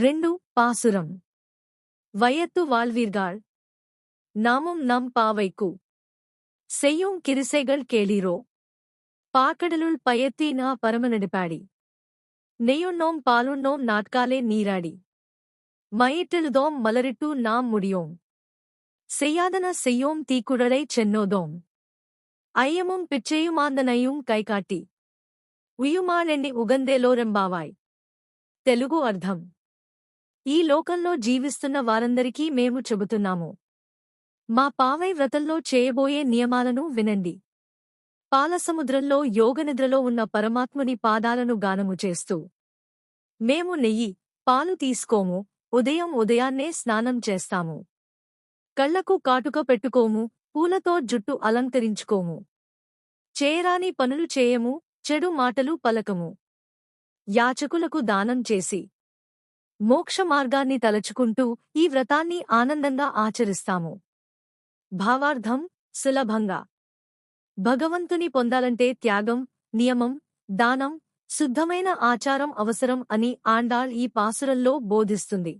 2 பாசுரம். வயத்து வாழ்வீர்கள். நாமும் நம் பாவைக்கு செய்யும் கிரிசைகள் கேளீரோ. பாக்கடலுள் பயத்தீனா பரமநெடுப்பாடி. நெய்யுண்ணோம் பாலுண்ணோம் நாட்காலே நீராடி. மயிற்றெழுதோம் மலரிட்டு நாம் முடியோம். செய்யாதன செய்யோம் தீக்குழலைச் சென்னோதோம். ஐயமும் పిచ్చేయుమాందనయ్యం కైకాటి. ఉయ్యుమానెండి ఉగందేలోరెంబావాయ్. తెలుగు అర్థం. ఈ లోకంలో జీవిస్తున్న వారందరికీ మేము చెబుతున్నాము. మా పావై వ్రతంలో చేయబోయే నియమాలను వినండి. పాలసముద్రంలో యోగనిద్రలో ఉన్న పరమాత్ముని పాదాలను గానము చేస్తూ మేము నెయ్యి, పాలు తీసుకోము, ఉదయాన్నే స్నానం చేస్తాము. కళ్లకు కాటుక పెట్టుకోము, పూలతో జుట్టు అలంకరించుకోము. చేయరాని పనులు చేయము, చెడు మాటలు పలకము. యాచకులకు దానం చేసి మోక్షమార్గాన్ని తలచుకుంటూ ఈ వ్రతాన్ని ఆనందంగా ఆచరిస్తాము. భావార్థం సులభంగా. భగవంతుని పొందాలంటే త్యాగం, నియమం, దానం, శుద్ధమైన ఆచారం అవసరం అని ఆండాళ్ ఈ పాసురంలో బోధిస్తుంది.